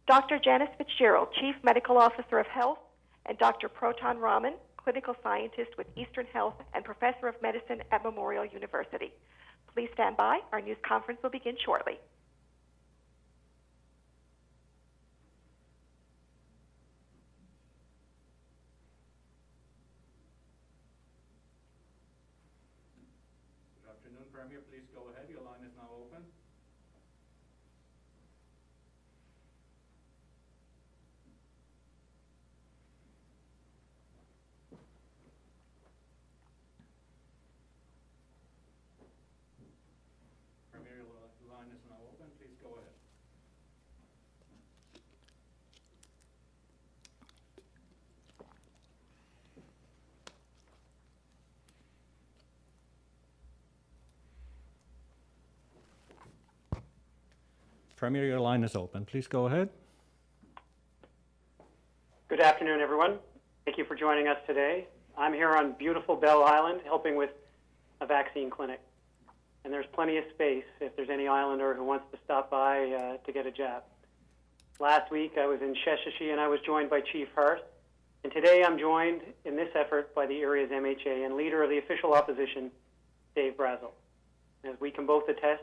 Dr. Janice Fitzgerald, Chief Medical Officer of Health, and Dr. Proton Raman, Clinical Scientist with Eastern Health and Professor of Medicine at Memorial University. Please stand by. Our news conference will begin shortly. Good afternoon, Premier. Please go ahead. Your line is now open. Premier, your line is now open. Please go ahead. Premier, your line is open. Please go ahead. Good afternoon, everyone. Thank you for joining us today. I'm here on beautiful Bell Island helping with a vaccine clinic. And there's plenty of space if there's any islander who wants to stop by to get a jab. Last week I was in Sheshatshiu and I was joined by Chief Hart. And today I'm joined in this effort by the area's MHA and leader of the official opposition, Dave Brazel. As we can both attest,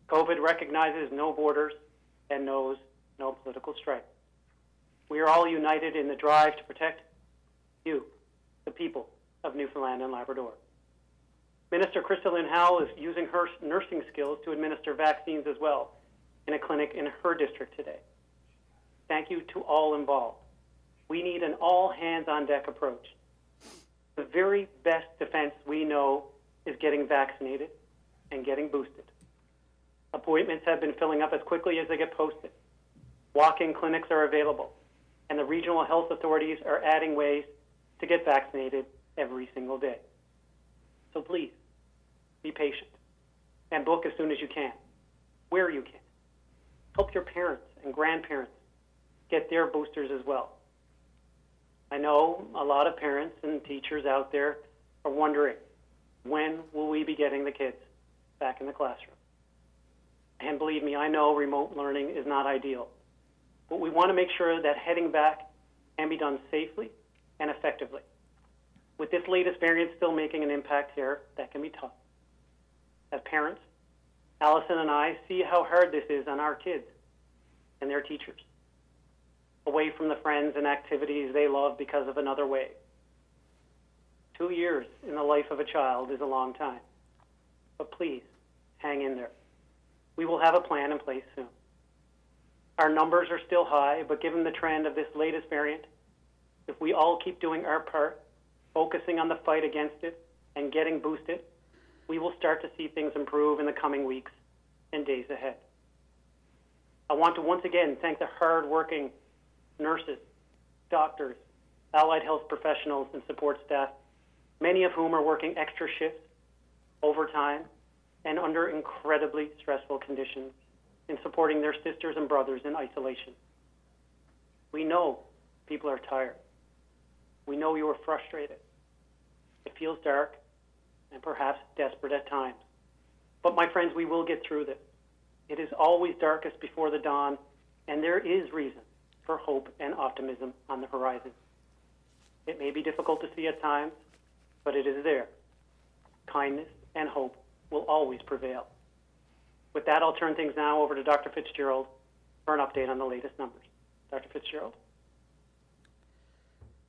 COVID recognizes no borders and knows no political stripe. We are all united in the drive to protect you, the people of Newfoundland and Labrador. Minister Crystalline Howell is using her nursing skills to administer vaccines as well in a clinic in her district today. Thank you to all involved. We need an all-hands-on-deck approach. The very best defense we know is getting vaccinated and getting boosted. Appointments have been filling up as quickly as they get posted. Walk-in clinics are available, and the regional health authorities are adding ways to get vaccinated every single day. So please, be patient and book as soon as you can, where you can. Help your parents and grandparents get their boosters as well. I know a lot of parents and teachers out there are wondering, when will we be getting the kids back in the classroom? And believe me, I know remote learning is not ideal, but we want to make sure that heading back can be done safely and effectively. With this latest variant still making an impact here, that can be tough. As parents, Allison and I see how hard this is on our kids and their teachers, away from the friends and activities they love because of another wave. 2 years in the life of a child is a long time, but please hang in there. We will have a plan in place soon. Our numbers are still high, but given the trend of this latest variant, if we all keep doing our part, focusing on the fight against it and getting boosted, we will start to see things improve in the coming weeks and days ahead. I want to once again thank the hard-working nurses, doctors, allied health professionals, and support staff, many of whom are working extra shifts, overtime, and under incredibly stressful conditions in supporting their sisters and brothers in isolation. We know people are tired. We know you are frustrated. It feels dark and perhaps desperate at times. But my friends, we will get through this. It is always darkest before the dawn, and there is reason for hope and optimism on the horizon. It may be difficult to see at times, but it is there. Kindness and hope will always prevail. With that, I'll turn things now over to Dr. Fitzgerald for an update on the latest numbers. Dr. Fitzgerald.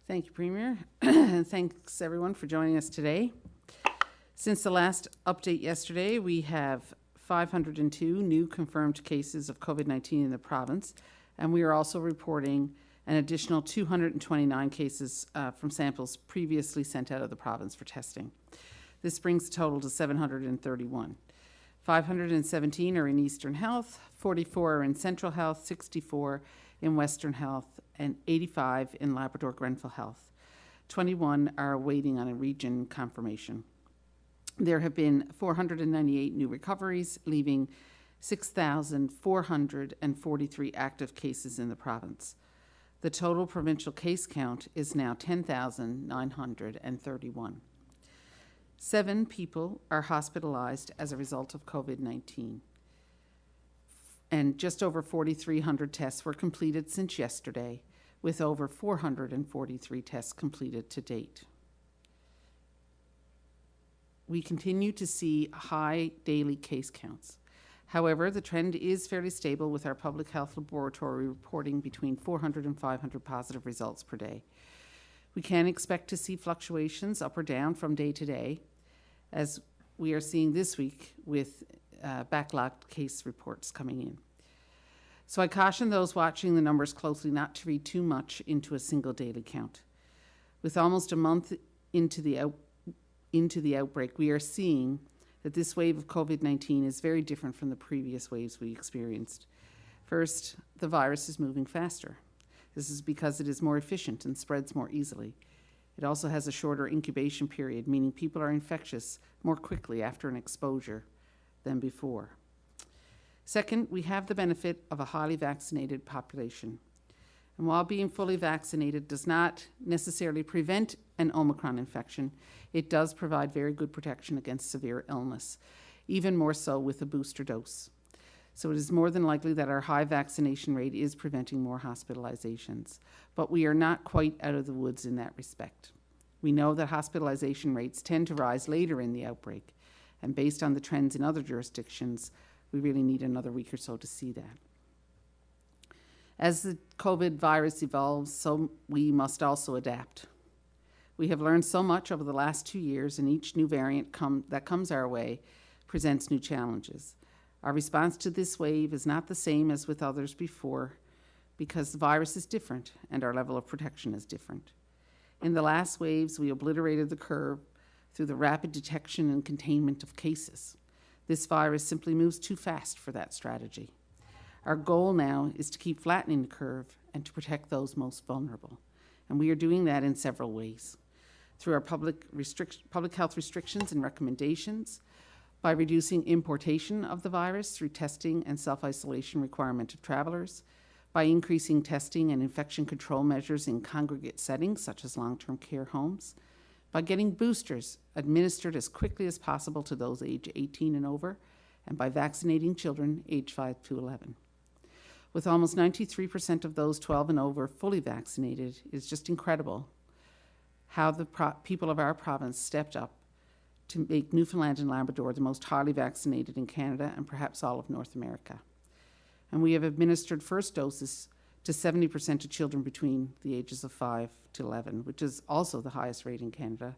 Thank you, Premier. And thanks, everyone, for joining us today. Since the last update yesterday, we have 502 new confirmed cases of COVID-19 in the province, and we are also reporting an additional 229 cases from samples previously sent out of the province for testing. This brings the total to 731. 517 are in Eastern Health, 44 are in Central Health, 64 in Western Health, and 85 in Labrador Grenfell Health. 21 are waiting on a region confirmation. There have been 498 new recoveries, leaving 6,443 active cases in the province. The total provincial case count is now 10,931. 7 people are hospitalized as a result of COVID-19. and just over 4,300 tests were completed since yesterday, with over 443 tests completed to date. We continue to see high daily case counts. However, the trend is fairly stable, with our public health laboratory reporting between 400 and 500 positive results per day. We can expect to see fluctuations up or down from day to day, as we are seeing this week with backlogged case reports coming in. So I caution those watching the numbers closely not to read too much into a single daily count. With almost a month into the outbreak, we are seeing that this wave of COVID-19 is very different from the previous waves we experienced. First, the virus is moving faster. This is because it is more efficient and spreads more easily. It also has a shorter incubation period, meaning people are infectious more quickly after an exposure than before. Second, we have the benefit of a highly vaccinated population. And while being fully vaccinated does not necessarily prevent an Omicron infection, it does provide very good protection against severe illness, even more so with a booster dose. So it is more than likely that our high vaccination rate is preventing more hospitalizations, but we are not quite out of the woods in that respect. We know that hospitalization rates tend to rise later in the outbreak, and based on the trends in other jurisdictions, we really need another week or so to see that. As the COVID virus evolves, so we must also adapt. We have learned so much over the last 2 years, and each new variant that comes our way presents new challenges. Our response to this wave is not the same as with others before, because the virus is different and our level of protection is different. In the last waves, we obliterated the curve through the rapid detection and containment of cases. This virus simply moves too fast for that strategy. Our goal now is to keep flattening the curve and to protect those most vulnerable. And we are doing that in several ways. Through our public health restrictions and recommendations, by reducing importation of the virus through testing and self-isolation requirement of travelers, by increasing testing and infection control measures in congregate settings such as long-term care homes, by getting boosters administered as quickly as possible to those age 18 and over, and by vaccinating children age 5 to 11. With almost 93% of those 12 and over fully vaccinated, it's just incredible how the people of our province stepped up to make Newfoundland and Labrador the most highly vaccinated in Canada and perhaps all of North America. And we have administered first doses to 70% of children between the ages of 5 to 11, which is also the highest rate in Canada.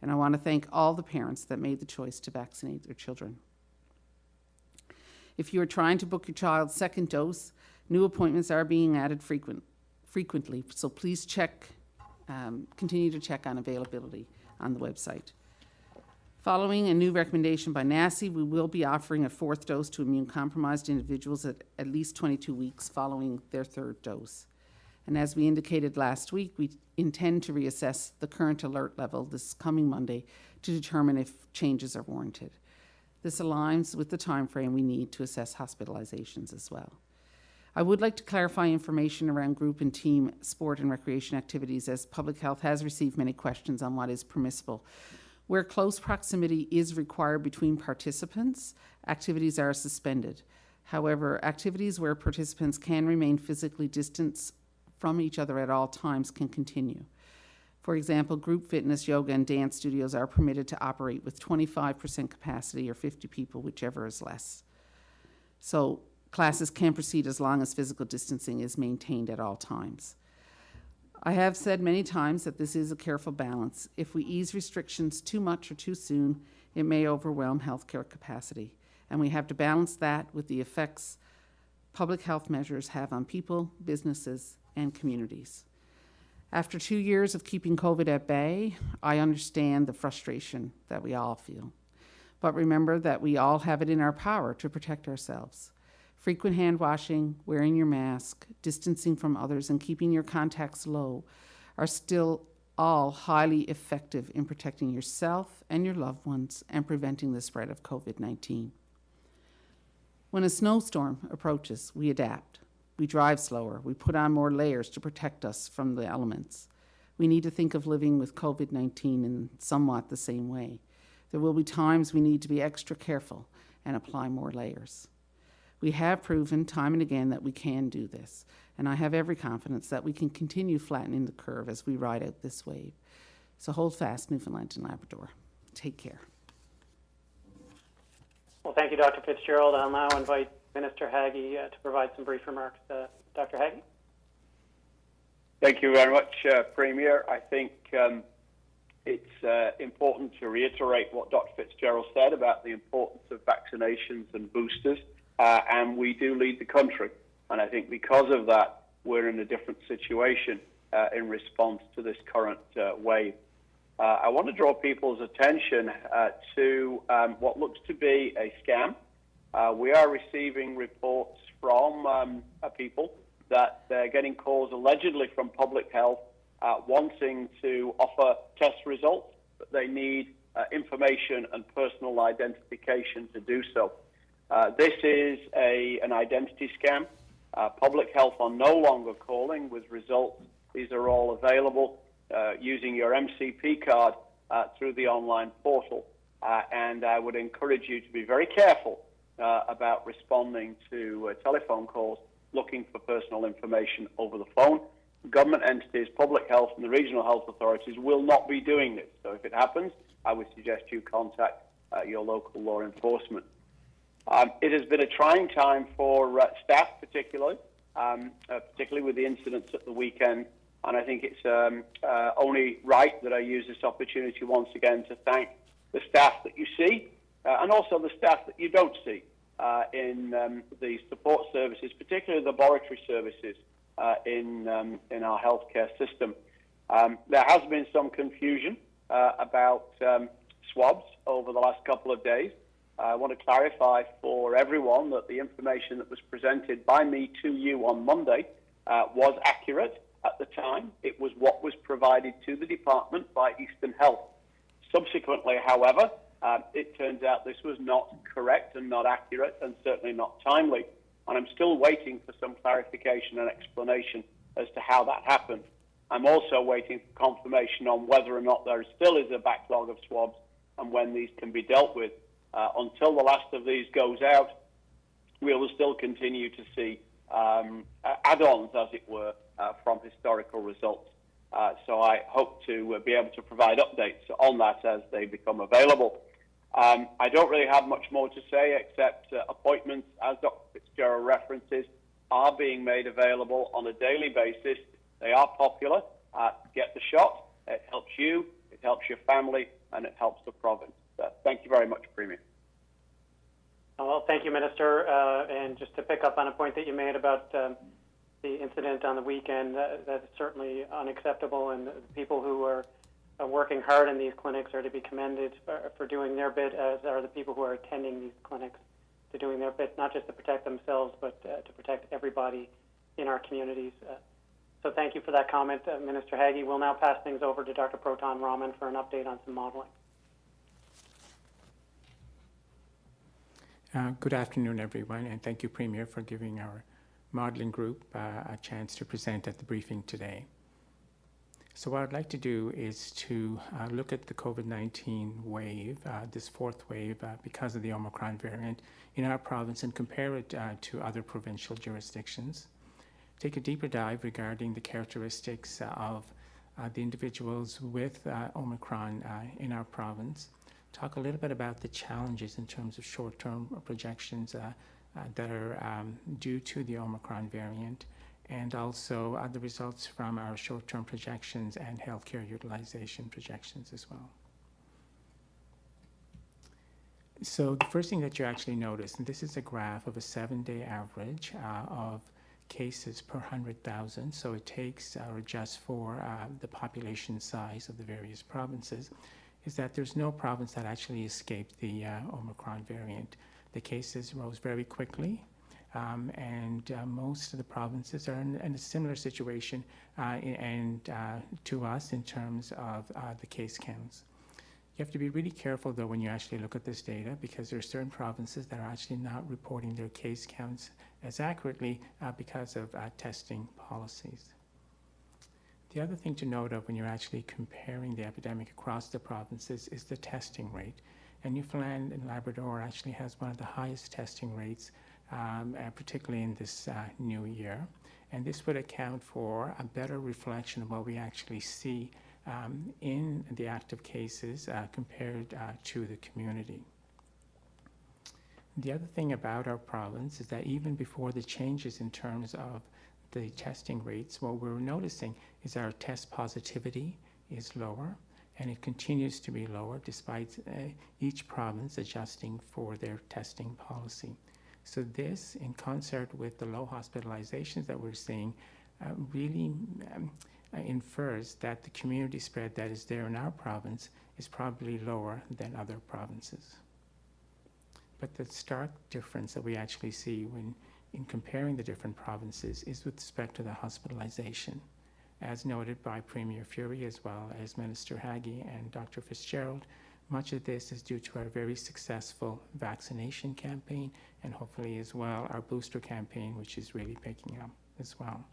And I want to thank all the parents that made the choice to vaccinate their children. If you are trying to book your child's second dose, new appointments are being added frequently, so please continue to check on availability on the website. Following a new recommendation by NACI, we will be offering a fourth dose to immune-compromised individuals at least 22 weeks following their third dose. And as we indicated last week, we intend to reassess the current alert level this coming Monday to determine if changes are warranted. This aligns with the time frame we need to assess hospitalizations as well. I would like to clarify information around group and team sport and recreation activities, as public health has received many questions on what is permissible. Where close proximity is required between participants, activities are suspended. However, activities where participants can remain physically distant from each other at all times can continue. For example, group fitness, yoga, and dance studios are permitted to operate with 25% capacity or 50 people, whichever is less. So classes can proceed as long as physical distancing is maintained at all times. I have said many times that this is a careful balance. If we ease restrictions too much or too soon, it may overwhelm healthcare capacity. And we have to balance that with the effects public health measures have on people, businesses, and communities. After 2 years of keeping COVID at bay, I understand the frustration that we all feel. But remember that we all have it in our power to protect ourselves. Frequent hand washing, wearing your mask, distancing from others, and keeping your contacts low are still all highly effective in protecting yourself and your loved ones and preventing the spread of COVID-19. When a snowstorm approaches, we adapt. We drive slower. We put on more layers to protect us from the elements. We need to think of living with COVID-19 in somewhat the same way. There will be times we need to be extra careful and apply more layers. We have proven time and again that we can do this, and I have every confidence that we can continue flattening the curve as we ride out this wave. So hold fast, Newfoundland and Labrador. Take care. Well, thank you, Dr. Fitzgerald. I'll now invite Minister Haggie to provide some brief remarks. Dr. Haggie? Thank you very much, Premier. I think it's important to reiterate what Dr. Fitzgerald said about the importance of vaccinations and boosters, and we do lead the country. And I think because of that, we're in a different situation in response to this current wave. I want to draw people's attention to what looks to be a scam. We are receiving reports from people that they're getting calls allegedly from public health wanting to offer test results, but they need information and personal identification to do so. This is an identity scam. Public health are no longer calling with results. These are all available using your MCP card through the online portal. And I would encourage you to be very careful about responding to telephone calls looking for personal information over the phone. Government entities, public health, and the regional health authorities will not be doing this. So if it happens, I would suggest you contact your local law enforcement. It has been a trying time for staff, particularly with the incidents at the weekend. And I think it's only right that I use this opportunity once again to thank the staff that you see and also the staff that you don't see in the support services, particularly the laboratory services in our healthcare system. There has been some confusion about swabs over the last couple of days. I want to clarify for everyone that the information that was presented by me to you on Monday was accurate at the time. It was what was provided to the department by Eastern Health. Subsequently, however, it turns out this was not correct and not accurate and certainly not timely. And I'm still waiting for some clarification and explanation as to how that happened. I'm also waiting for confirmation on whether or not there still is a backlog of swabs and when these can be dealt with. Until the last of these goes out, we will still continue to see add-ons, as it were, from historical results. So I hope to be able to provide updates on that as they become available. I don't really have much more to say except appointments, as Dr. Fitzgerald references, are being made available on a daily basis. They are popular. Get the shot. It helps you, it helps your family, and it helps the province. Thank you very much, Premier. Well, thank you, Minister. And just to pick up on a point that you made about the incident on the weekend, that is certainly unacceptable, and the people who are working hard in these clinics are to be commended for doing their bit, as are the people who are attending these clinics to doing their bit, not just to protect themselves, but to protect everybody in our communities. So thank you for that comment, Minister Haggie. We'll now pass things over to Dr. Proton Raman for an update on some modeling. Good afternoon, everyone, and thank you, Premier, for giving our modeling group a chance to present at the briefing today. So what I'd like to do is to look at the COVID-19 wave, this fourth wave, because of the Omicron variant in our province, and compare it to other provincial jurisdictions. Take a deeper dive regarding the characteristics of the individuals with Omicron in our province. Talk a little bit about the challenges in terms of short-term projections that are due to the Omicron variant, and also the results from our short-term projections and healthcare utilization projections as well. So the first thing that you actually notice, and this is a graph of a 7-day average of cases per 100,000, so it takes or adjusts for the population size of the various provinces, is that there's no province that actually escaped the Omicron variant. The cases rose very quickly, and most of the provinces are in a similar situation to us in terms of the case counts. You have to be really careful, though, when you actually look at this data, because there are certain provinces that are actually not reporting their case counts as accurately because of testing policies. The other thing to note of when you're actually comparing the epidemic across the provinces is the testing rate. And Newfoundland and Labrador actually has one of the highest testing rates particularly in this new year. And this would account for a better reflection of what we actually see in the active cases compared to the community. The other thing about our province is that even before the changes in terms of the testing rates, what we're noticing is our test positivity is lower, and it continues to be lower despite each province adjusting for their testing policy. So this, in concert with the low hospitalizations that we're seeing, really infers that the community spread that is there in our province is probably lower than other provinces. But the stark difference that we actually see when in comparing the different provinces is with respect to the hospitalization. As noted by Premier Fury as well as Minister Haggie and Dr. Fitzgerald, much of this is due to our very successful vaccination campaign and hopefully as well our booster campaign, which is really picking up as well.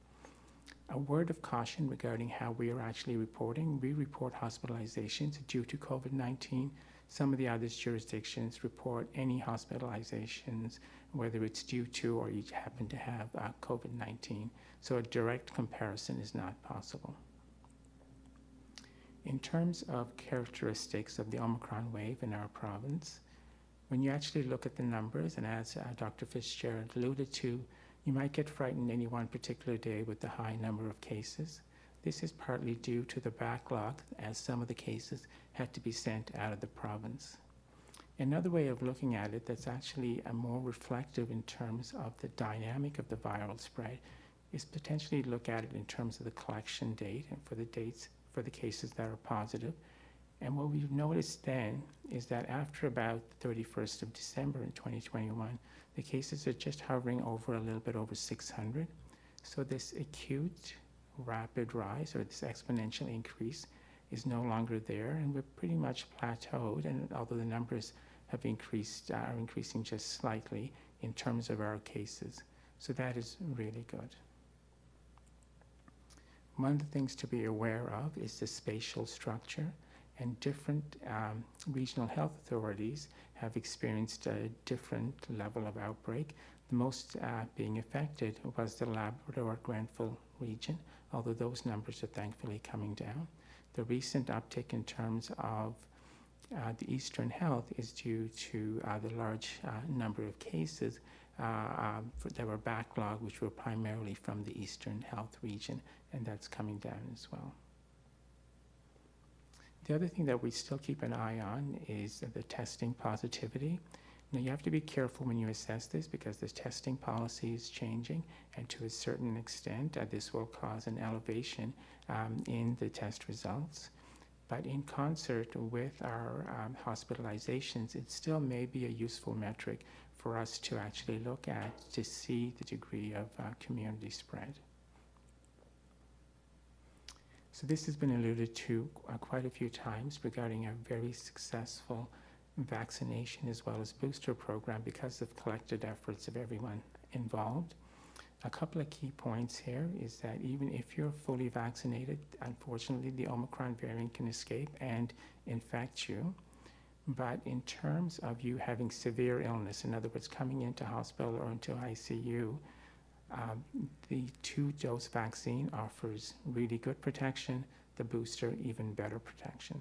A word of caution regarding how we are actually reporting. We report hospitalizations due to COVID-19. Some of the other jurisdictions report any hospitalizations, whether it's due to or you happen to have COVID-19. So a direct comparison is not possible. In terms of characteristics of the Omicron wave in our province, when you actually look at the numbers, and as Dr. Fitzgerald alluded to, you might get frightened any one particular day with the high number of cases. This is partly due to the backlog, as some of the cases had to be sent out of the province. Another way of looking at it that's actually more reflective in terms of the dynamic of the viral spread is potentially look at it in terms of the collection date and for the dates for the cases that are positive. And what we've noticed then is that after about the 31st of December in 2021, the cases are just hovering over a little bit over 600. So this acute rapid rise or this exponential increase is no longer there, and we're pretty much plateaued, and although the numbers have increased, are increasing just slightly in terms of our cases. So that is really good. One of the things to be aware of is the spatial structure, and different regional health authorities have experienced a different level of outbreak. The most being affected was the Labrador Grenfell region, although those numbers are thankfully coming down. The recent uptick in terms of the Eastern Health is due to the large number of cases that were backlogged, which were primarily from the Eastern Health region, and that's coming down as well. The other thing that we still keep an eye on is the testing positivity. Now, you have to be careful when you assess this because the testing policy is changing, and to a certain extent, this will cause an elevation in the test results. But in concert with our hospitalizations, it still may be a useful metric for us to actually look at to see the degree of community spread. So this has been alluded to quite a few times regarding a very successful vaccination as well as booster program because of collected efforts of everyone involved. A couple of key points here is that even if you're fully vaccinated, unfortunately the Omicron variant can escape and infect you. But in terms of you having severe illness, in other words, coming into hospital or into ICU, the 2-dose vaccine offers really good protection, the booster even better protection.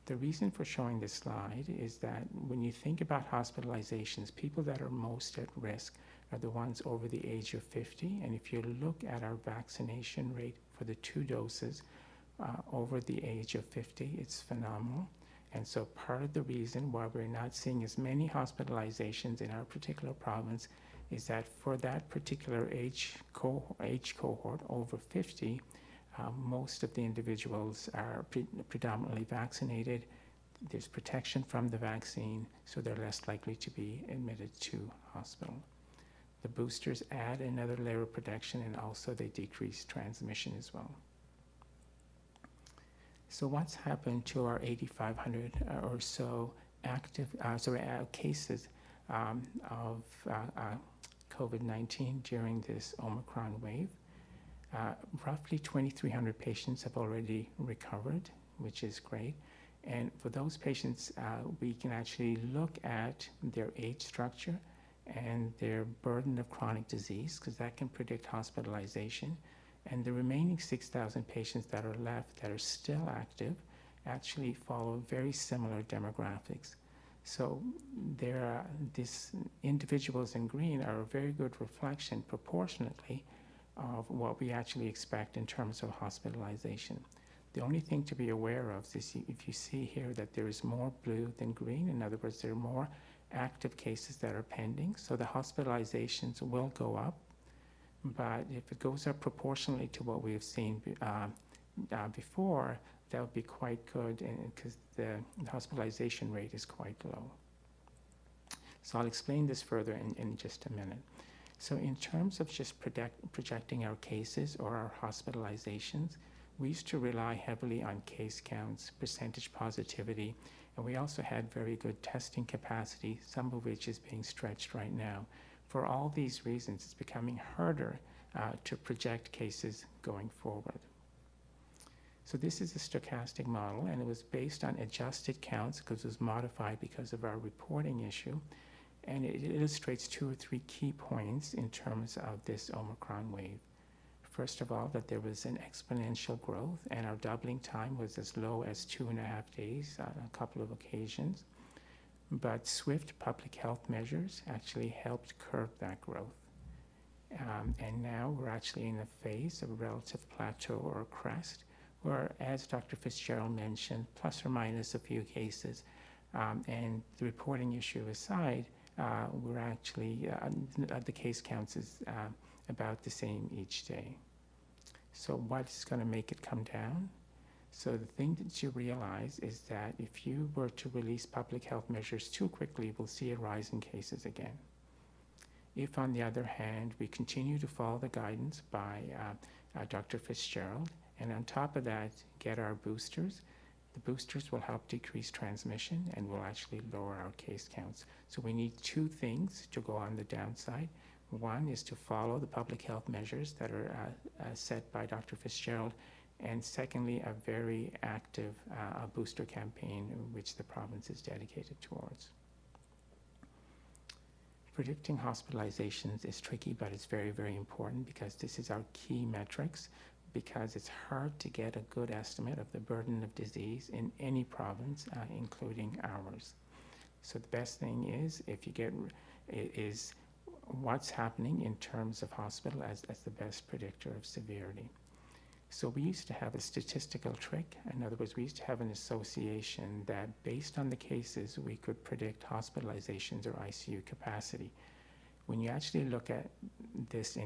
The reason for showing this slide is that when you think about hospitalizations, people that are most at risk are the ones over the age of 50. And if you look at our vaccination rate for the 2 doses over the age of 50, it's phenomenal. And so part of the reason why we're not seeing as many hospitalizations in our particular province is that for that particular age cohort over 50, most of the individuals are predominantly vaccinated. There's protection from the vaccine, so they're less likely to be admitted to hospital. The boosters add another layer of protection, and also they decrease transmission as well. So what's happened to our 8,500 or so active cases of COVID-19 during this Omicron wave? Roughly 2,300 patients have already recovered, which is great. And for those patients, we can actually look at their age structure and their burden of chronic disease, because that can predict hospitalization. And the remaining 6,000 patients that are left that are still active actually follow very similar demographics. So these individuals in green are a very good reflection proportionately of what we actually expect in terms of hospitalization. The only thing to be aware of is if you see here that there is more blue than green, in other words, there are more active cases that are pending, so the hospitalizations will go up, but if it goes up proportionally to what we have seen before, that would be quite good because the hospitalization rate is quite low. So I'll explain this further in just a minute. So in terms of just projecting our cases or our hospitalizations, we used to rely heavily on case counts, percentage positivity, and we also had very good testing capacity, some of which is being stretched right now. For all these reasons, it's becoming harder to project cases going forward. So this is a stochastic model, and it was based on adjusted counts because it was modified because of our reporting issue. And it illustrates 2 or 3 key points in terms of this Omicron wave. First of all, that there was an exponential growth, and our doubling time was as low as 2.5 days on a couple of occasions. But swift public health measures actually helped curb that growth. And now we're actually in a phase of relative plateau or crest, where, as Dr. Fitzgerald mentioned, plus or minus a few cases, and the reporting issue aside, we're actually, the case counts is about the same each day. So what's going to make it come down? So the thing that you realize is that if you were to release public health measures too quickly, we'll see a rise in cases again. If, on the other hand, we continue to follow the guidance by Dr. Fitzgerald, and on top of that, get our boosters, the boosters will help decrease transmission and will actually lower our case counts. So we need 2 things to go on the downside. One is to follow the public health measures that are set by Dr. Fitzgerald, and secondly, a very active booster campaign which the province is dedicated towards. Predicting hospitalizations is tricky, but it's very, very important because this is our key metrics, because it's hard to get a good estimate of the burden of disease in any province, including ours. So the best thing is is what's happening in terms of hospital as the best predictor of severity. So we used to have a statistical trick. In other words, we used to have an association that based on the cases, we could predict hospitalizations or ICU capacity. When you actually look at this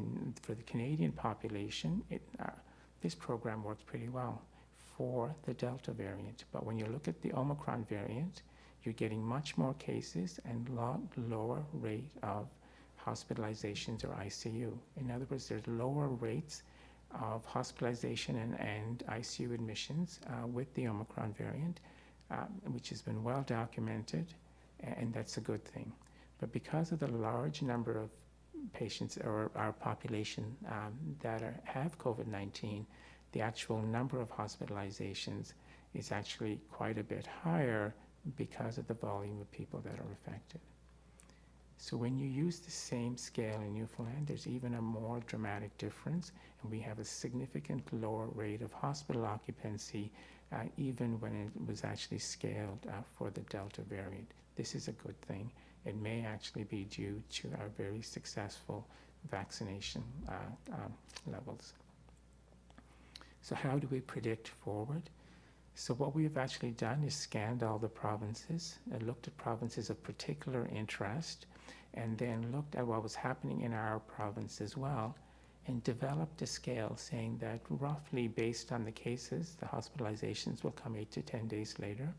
for the Canadian population, this program works pretty well for the Delta variant. But when you look at the Omicron variant, you're getting much more cases and a lot lower rate of hospitalizations or ICU. In other words, there's lower rates of hospitalization and ICU admissions with the Omicron variant, which has been well documented, and that's a good thing. But because of the large number of patients or our population that have COVID-19, the actual number of hospitalizations is actually quite a bit higher because of the volume of people that are affected. So when you use the same scale in Newfoundland, there's even a more dramatic difference, and we have a significant lower rate of hospital occupancy even when it was actually scaled for the Delta variant. This is a good thing. It may actually be due to our very successful vaccination levels. So how do we predict forward? So what we have actually done is scanned all the provinces and looked at provinces of particular interest, and then looked at what was happening in our province as well, and developed a scale saying that roughly based on the cases, the hospitalizations will come 8 to 10 days later.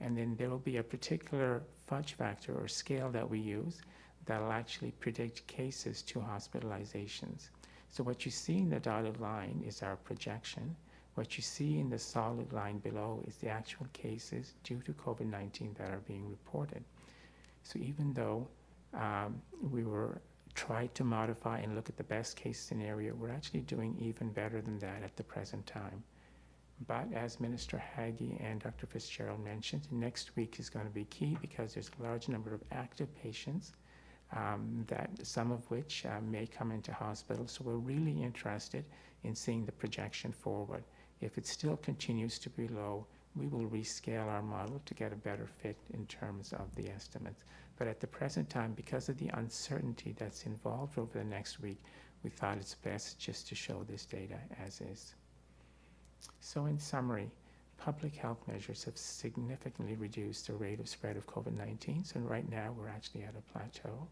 And then there will be a particular fudge factor or scale that we use that will actually predict cases to hospitalizations. So what you see in the dotted line is our projection. What you see in the solid line below is the actual cases due to COVID-19 that are being reported. So even though we tried to modify and look at the best case scenario, we're actually doing even better than that at the present time. But as Minister Haggie and Dr. Fitzgerald mentioned, next week is going to be key because there's a large number of active patients that some of which may come into hospital. So we're really interested in seeing the projection forward. If it still continues to be low, we will rescale our model to get a better fit in terms of the estimates. But at the present time, because of the uncertainty that's involved over the next week, we thought it's best just to show this data as is. So in summary, public health measures have significantly reduced the rate of spread of COVID-19. So right now we're actually at a plateau.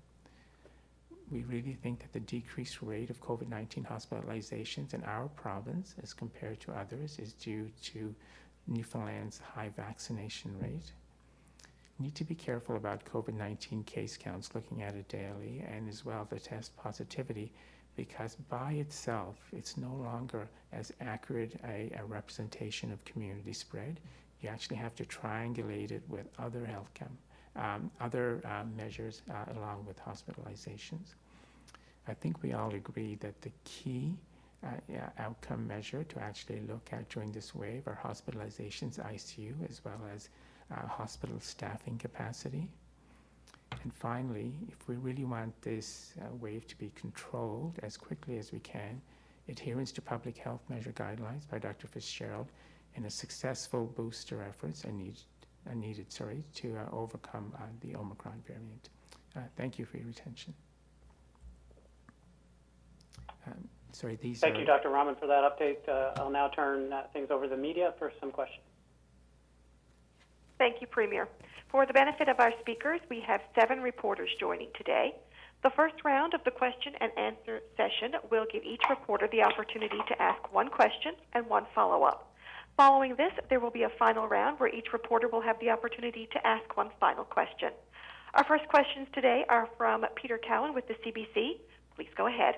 We really think that the decreased rate of COVID-19 hospitalizations in our province as compared to others is due to Newfoundland's high vaccination rate. We need to be careful about COVID-19 case counts, looking at it daily, and as well the test positivity, because by itself, it's no longer as accurate a representation of community spread. You actually have to triangulate it with other measures along with hospitalizations. I think we all agree that the key outcome measure to actually look at during this wave are hospitalizations, ICU, as well as hospital staffing capacity. And finally, if we really want this wave to be controlled as quickly as we can, adherence to public health measure guidelines by Dr. Fitzgerald and a successful booster efforts are needed to overcome the Omicron variant. Thank you for your attention. Thank you, Dr. Rahman, for that update. I'll now turn things over to the media for some questions. Thank you, Premier. For the benefit of our speakers, we have 7 reporters joining today. The first round of the question and answer session will give each reporter the opportunity to ask 1 question and 1 follow-up. Following this, there will be a final round where each reporter will have the opportunity to ask 1 final question. Our first questions today are from Peter Cowan with the CBC. Please go ahead.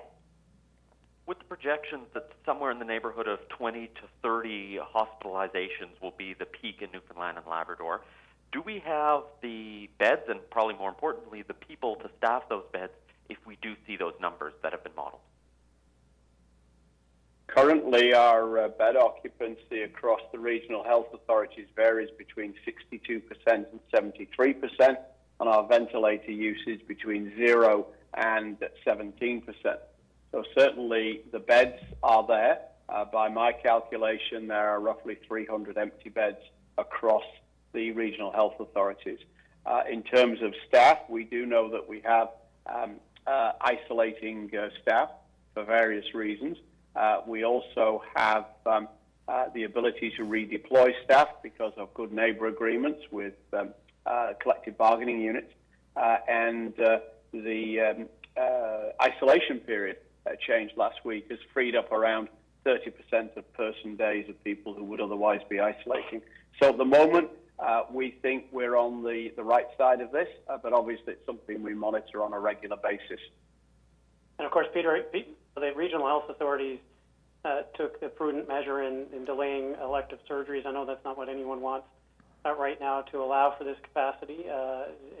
With the projections that somewhere in the neighborhood of 20 to 30 hospitalizations will be the peak in Newfoundland and Labrador, do we have the beds and probably more importantly the people to staff those beds if we do see those numbers that have been modeled? Currently, our bed occupancy across the regional health authorities varies between 62% and 73%, and our ventilator usage between 0 and 17%. So certainly the beds are there. By my calculation, there are roughly 300 empty beds across the regional health authorities. In terms of staff, we do know that we have isolating staff for various reasons. We also have the ability to redeploy staff because of good neighbour agreements with collective bargaining units, and the isolation period changed last week has freed up around 30% of person days of people who would otherwise be isolating. So at the moment, we think we're on the right side of this, but obviously it's something we monitor on a regular basis. And of course, Peter, the regional health authorities took the prudent measure in delaying elective surgeries. I know that's not what anyone wants right now, to allow for this capacity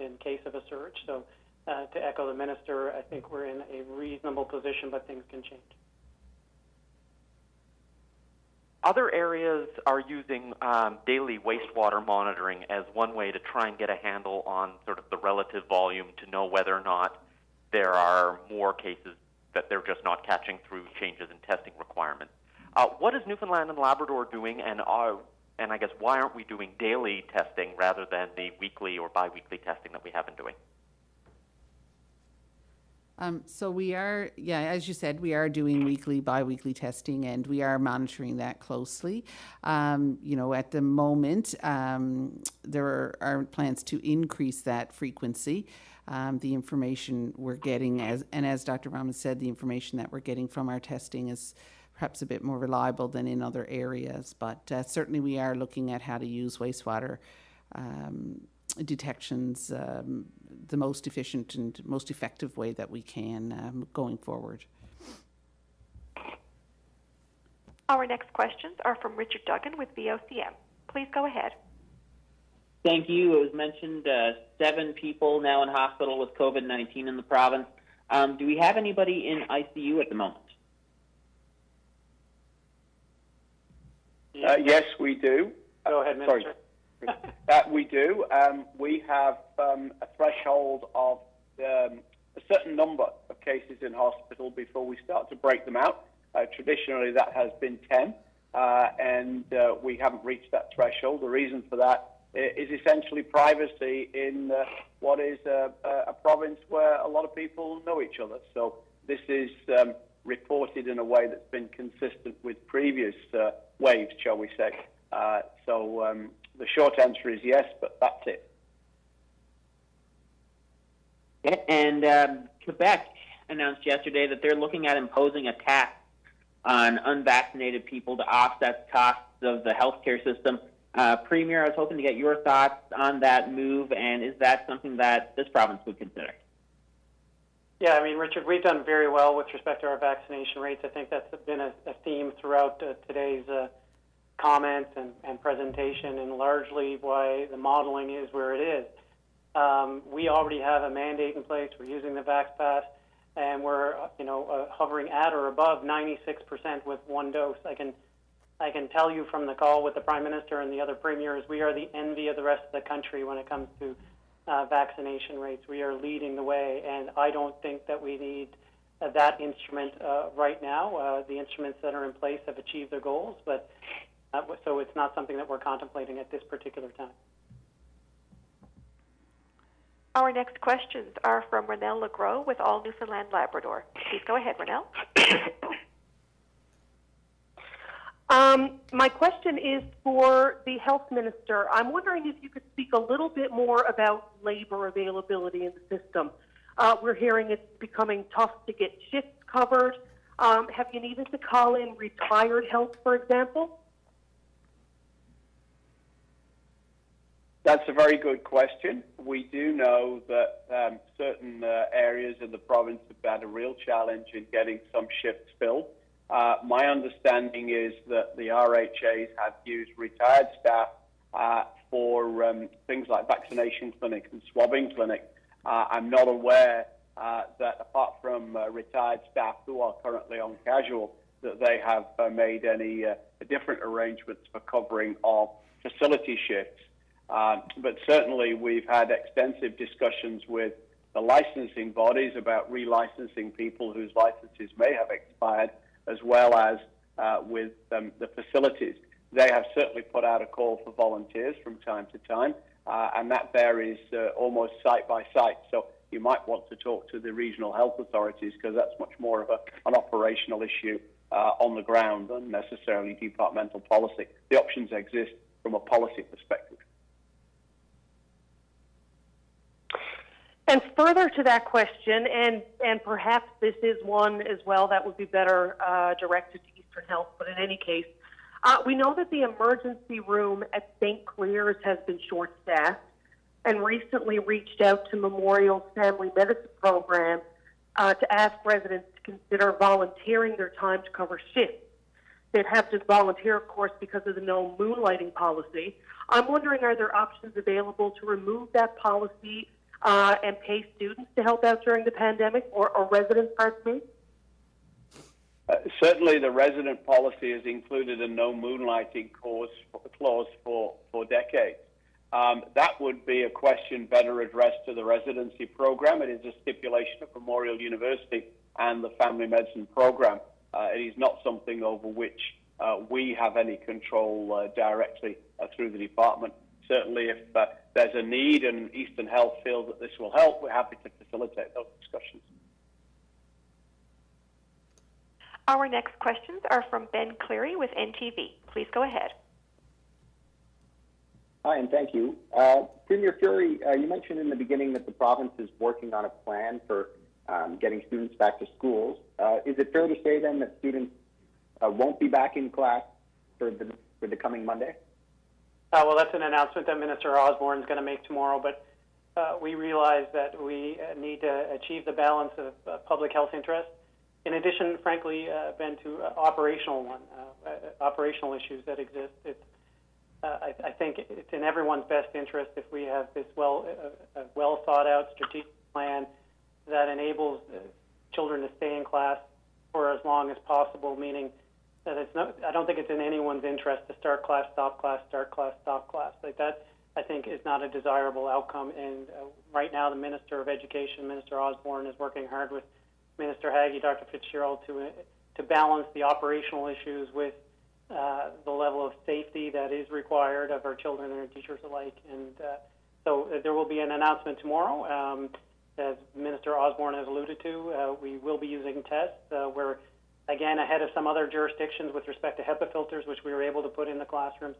in case of a surge. So to echo the minister, I think we're in a reasonable position, but things can change. Other areas are using daily wastewater monitoring as one way to try and get a handle on sort of the relative volume to know whether or not there are more cases that they're just not catching through changes in testing requirements. What is Newfoundland and Labrador doing, and I guess why aren't we doing daily testing rather than the weekly or biweekly testing that we have been doing? So we are, as you said, we are doing weekly, bi-weekly testing, and we are monitoring that closely. At the moment, there are plans to increase that frequency. The information we're getting, as Dr. Rahman said, the information that we're getting from our testing is perhaps a bit more reliable than in other areas. But certainly we are looking at how to use wastewater detections the most efficient and most effective way that we can going forward. Our next questions are from Richard Duggan with VOCM. Please go ahead. Thank you. It was mentioned 7 people now in hospital with COVID-19 in the province. Do we have anybody in ICU at the moment? Yes, we do. Go ahead, Minister. We do. We have a threshold of certain number of cases in hospital before we start to break them out. Traditionally, that has been 10, and we haven't reached that threshold. The reason for that is essentially privacy in what is a province where a lot of people know each other. So this is reported in a way that's been consistent with previous waves, shall we say. So the short answer is yes, but that's it. And Quebec announced yesterday that they're looking at imposing a tax on unvaccinated people to offset costs of the healthcare system. Premier, I was hoping to get your thoughts on that move, and is that something that this province would consider? Yeah, I mean, Richard, we've done very well with respect to our vaccination rates. I think that's been a theme throughout today's comments and presentation, and largely why the modeling is where it is. We already have a mandate in place. We're using the Vax Pass, and we're hovering at or above 96% with one dose. I can tell you from the call with the Prime Minister and the other premiers, we are the envy of the rest of the country when it comes to vaccination rates. We are leading the way, and I don't think that we need that instrument right now. The instruments that are in place have achieved their goals, but so it's not something that we're contemplating at this particular time. Our next questions are from Renelle Legros with All Newfoundland Labrador. Please go ahead, Renelle. My question is for the health minister. I'm wondering if you could speak a little bit more about labor availability in the system. We're hearing it's becoming tough to get shifts covered. Have you needed to call in retired help, for example? That's a very good question. We do know that certain areas of the province have had a real challenge in getting some shifts filled. My understanding is that the RHAs have used retired staff for things like vaccination clinics and swabbing clinics. I'm not aware that apart from retired staff who are currently on casual, that they have made any different arrangements for covering of facility shifts. But certainly we've had extensive discussions with the licensing bodies about relicensing people whose licenses may have expired, as well as with the facilities. They have certainly put out a call for volunteers from time to time, and that varies almost site by site. So you might want to talk to the regional health authorities, because that's much more of an operational issue on the ground than necessarily departmental policy. The options exist from a policy perspective. And further to that question, and perhaps this is one as well that would be better directed to Eastern Health, but in any case, we know that the emergency room at St. Clair's has been short-staffed and recently reached out to Memorial's Family Medicine Program to ask residents to consider volunteering their time to cover shifts. They'd have to volunteer, of course, because of the no moonlighting policy. I'm wondering, are there options available to remove that policy and pay students to help out during the pandemic, or residents, pardon me? Certainly the resident policy has included a no moonlighting clause for decades. That would be a question better addressed to the residency program. It is a stipulation of Memorial University and the family medicine program. It is not something over which we have any control directly through the department. Certainly if there's a need and Eastern Health feels that this will help, we're happy to facilitate those discussions. Our next questions are from Ben Cleary with NTV. Please go ahead. Hi, and thank you. Premier Fury, you mentioned in the beginning that the province is working on a plan for getting students back to schools. Is it fair to say then that students won't be back in class for the coming Monday? Well, that's an announcement that Minister Osborne is going to make tomorrow, but we realize that we need to achieve the balance of public health interest. In addition, frankly, Ben, to operational issues that exist. I think it's in everyone's best interest if we have this well thought out strategic plan that enables children to stay in class for as long as possible, meaning that I don't think it's in anyone's interest to start class, stop class, start class, stop class. Like that, I think is not a desirable outcome. And right now, the Minister of Education, Minister Osborne, is working hard with Minister Haggie, Dr. Fitzgerald, to balance the operational issues with the level of safety that is required of our children and our teachers alike. And so there will be an announcement tomorrow. As Minister Osborne has alluded to, we will be using tests. We're, again, ahead of some other jurisdictions with respect to HEPA filters, which we were able to put in the classrooms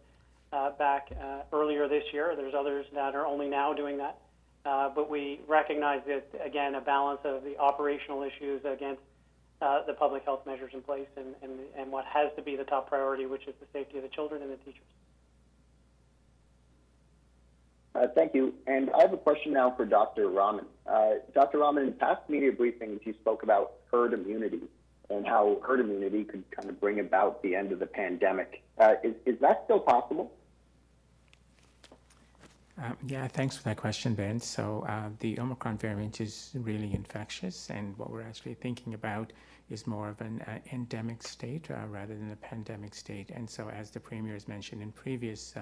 back earlier this year. There's others that are only now doing that. But we recognize that, again, a balance of the operational issues against the public health measures in place and what has to be the top priority, which is the safety of the children and the teachers. Thank you. And I have a question now for Dr. Rahman. Dr. Rahman, in past media briefings, you spoke about herd immunity and how herd immunity could kind of bring about the end of the pandemic. Is that still possible? Yeah, thanks for that question, Ben. So the Omicron variant is really infectious, and what we're actually thinking about is more of an endemic state rather than a pandemic state. And so, as the Premier has mentioned in previous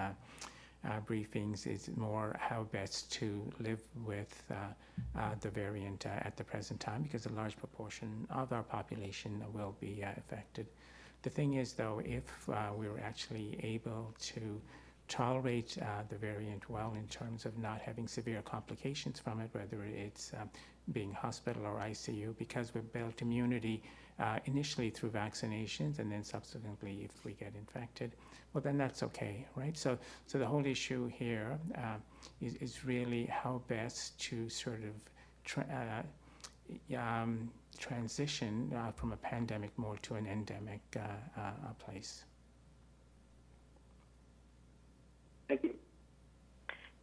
briefings, is more how best to live with the variant at the present time, because a large proportion of our population will be affected. The thing is, though, if we were actually able to tolerate the variant well in terms of not having severe complications from it, whether it's being hospital or ICU, because we've built immunity initially through vaccinations and then subsequently if we get infected, well, then that's okay, right? So the whole issue here is really how best to sort of transition from a pandemic mode to an endemic place. Thank you.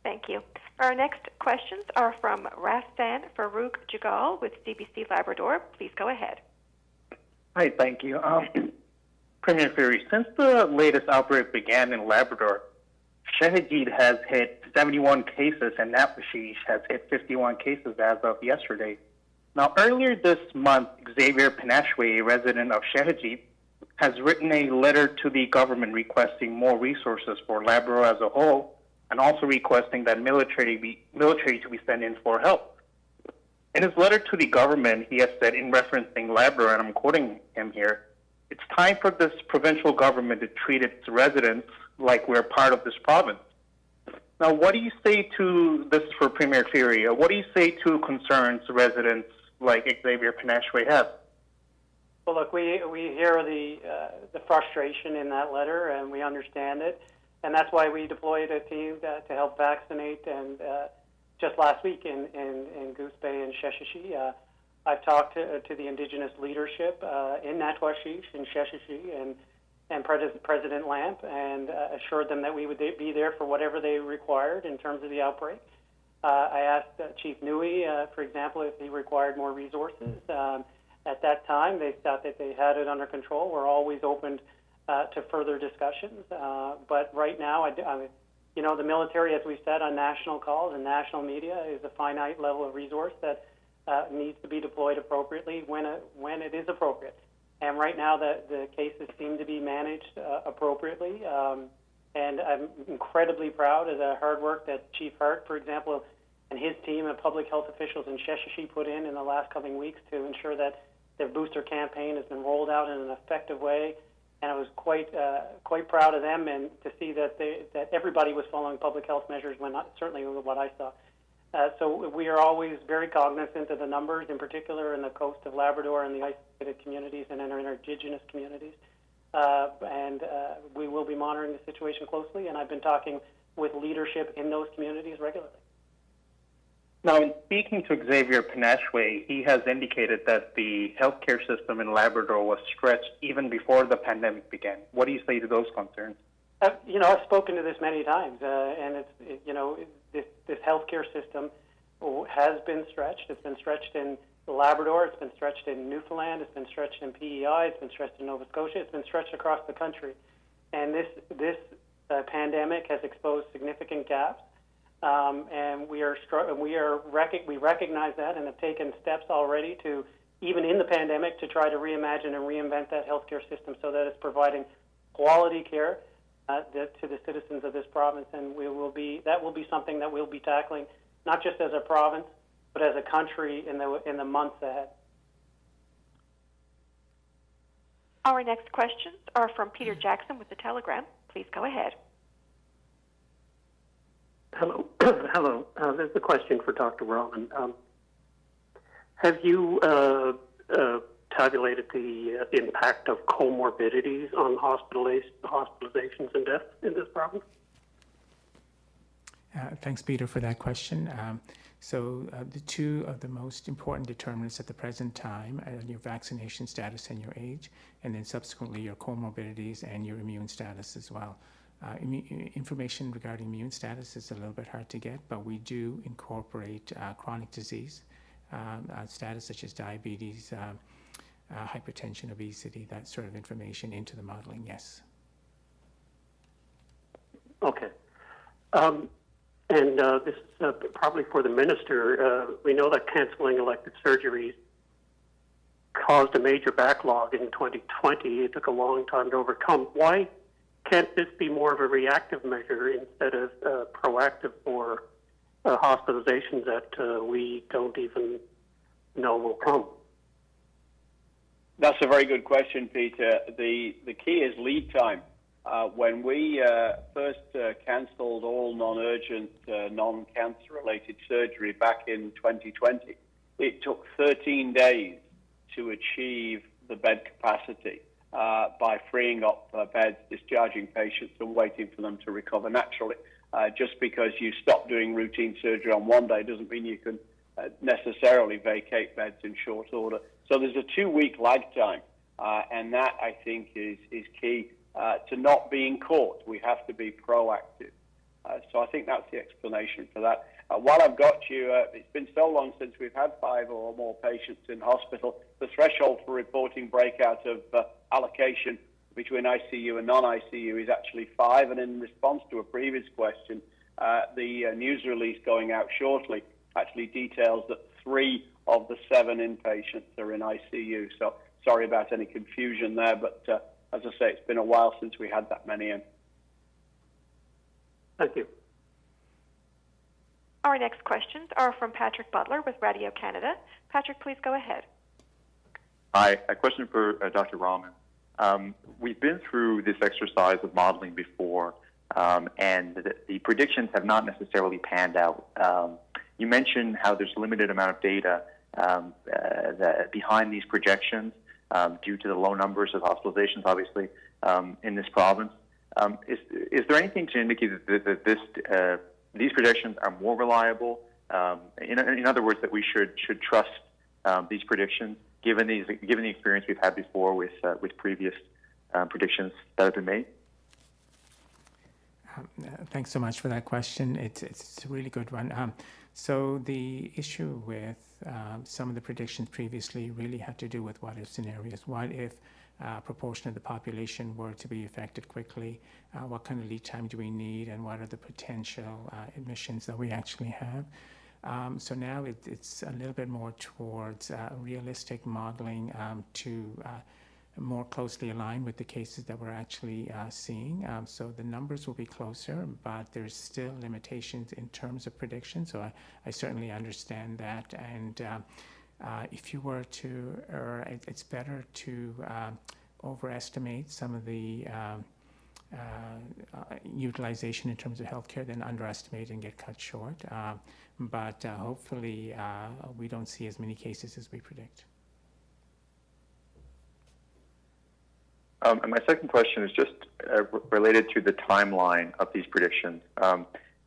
Thank you. Our next questions are from Rastan Farouk Jagal with CBC Labrador. Please go ahead. Hi, thank you. Premier Fury, since the latest outbreak began in Labrador, Shahajid has hit 71 cases and Napashish has hit 51 cases as of yesterday. Now, earlier this month, Xavier Panashwe, a resident of Shahajid, has written a letter to the government requesting more resources for Labrador as a whole, and also requesting that military to be sent in for help. In his letter to the government, he has said, in referencing Labrador, and I'm quoting him here, "It's time for this provincial government to treat its residents like we're part of this province." Now, what do you say to this for Premier Fury? What do you say to concerns residents like Xavier Panashwe have? Well, look, we hear the frustration in that letter, and we understand it, and that's why we deployed a team to help vaccinate. And just last week in Goose Bay and Sheshatshiu, I've talked to the Indigenous leadership in Natwashish and Sheshatshiu and President Lamp, and assured them that we would be there for whatever they required in terms of the outbreak. I asked Chief Nui, for example, if he required more resources. At that time, they thought that they had it under control. We're always open to further discussions. But right now, the military, as we said on national calls and national media, is a finite level of resource that needs to be deployed appropriately when it is appropriate. And right now, the cases seem to be managed appropriately. And I'm incredibly proud of the hard work that Chief Hart, for example, and his team of public health officials in Sheshatshiu put in the last coming weeks to ensure that their booster campaign has been rolled out in an effective way. And I was quite proud of them, and to see that everybody was following public health measures, certainly what I saw. So we are always very cognizant of the numbers, in particular in the coast of Labrador and the isolated communities and in our Indigenous communities. And we will be monitoring the situation closely, and I've been talking with leadership in those communities regularly. Now, in speaking to Xavier Panashwe, he has indicated that the healthcare system in Labrador was stretched even before the pandemic began. What do you say to those concerns? I've spoken to this many times, and this healthcare system has been stretched. It's been stretched in Labrador. It's been stretched in Newfoundland. It's been stretched in PEI. It's been stretched in Nova Scotia. It's been stretched across the country, and this pandemic has exposed significant gaps. And we recognize that and have taken steps already to, even in the pandemic, to try to reimagine and reinvent that healthcare system so that it's providing quality care to the citizens of this province, and that will be something that we'll be tackling, not just as a province, but as a country in the months ahead. Our next questions are from Peter Jackson with the Telegram. Please go ahead. Hello. Hello. There's a question for Dr. Rahman. Have you tabulated the impact of comorbidities on hospitalizations and deaths in this province? Thanks, Peter, for that question. The two of the most important determinants at the present time are your vaccination status and your age, and then subsequently your comorbidities and your immune status as well. Information regarding immune status is a little bit hard to get, but we do incorporate chronic disease status such as diabetes, hypertension, obesity, that sort of information into the modeling, yes. Okay. This is probably for the minister. We know that canceling elective surgeries caused a major backlog in 2020. It took a long time to overcome. Why can't this be more of a reactive measure instead of proactive for hospitalizations that we don't even know will come? That's a very good question, Peter. The key is lead time. When we first cancelled all non-urgent, non-cancer-related surgery back in 2020, it took 13 days to achieve the bed capacity by freeing up beds, discharging patients, and waiting for them to recover naturally. Just because you stop doing routine surgery on one day doesn't mean you can necessarily vacate beds in short order. So there's a 2-week lag time, and that, I think, is key to not being caught. We have to be proactive. So I think that's the explanation for that. While I've got you, it's been so long since we've had 5 or more patients in hospital. The threshold for reporting breakout of allocation between ICU and non-ICU is actually 5. And in response to a previous question, the news release going out shortly actually details that 3 of the 7 inpatients are in ICU. So sorry about any confusion there, but as I say, it's been a while since we had that many in. Thank you. Our next questions are from Patrick Butler with Radio Canada. Patrick, please go ahead. Hi, a question for Dr. Rahman. We've been through this exercise of modeling before, and the predictions have not necessarily panned out. You mentioned how there's a limited amount of data behind these projections due to the low numbers of hospitalizations, obviously, in this province. Is there anything to indicate that these projections are more reliable? In other words, that we should trust these predictions, given the experience we've had before with previous predictions that have been made? Thanks so much for that question. It's a really good one. So the issue with some of the predictions previously really had to do with what-if scenarios. What if a proportion of the population were to be affected quickly? What kind of lead time do we need, and what are the potential admissions that we actually have? So now it's a little bit more towards realistic modeling to more closely align with the cases that we're actually seeing. So the numbers will be closer, but there's still limitations in terms of prediction. So I certainly understand that. And if you were to, it's better to overestimate some of the utilization in terms of healthcare than underestimate and get cut short. But hopefully we don't see as many cases as we predict. And my second question is just related to the timeline of these predictions.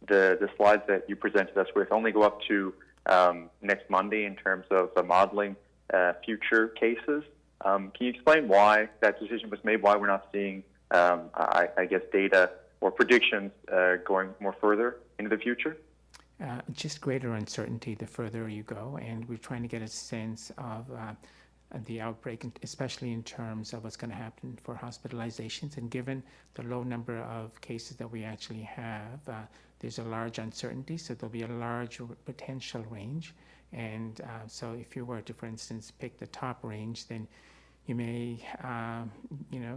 The slides that you presented us with only go up to next Monday in terms of modeling future cases. Can you explain why that decision was made, why we're not seeing, I guess, data or predictions going more further into the future? Just greater uncertainty the further you go, and we're trying to get a sense of the outbreak, especially in terms of what's going to happen for hospitalizations. And given the low number of cases that we actually have, there's a large uncertainty, so there'll be a large potential range. And so if you were to, for instance, pick the top range, then you may,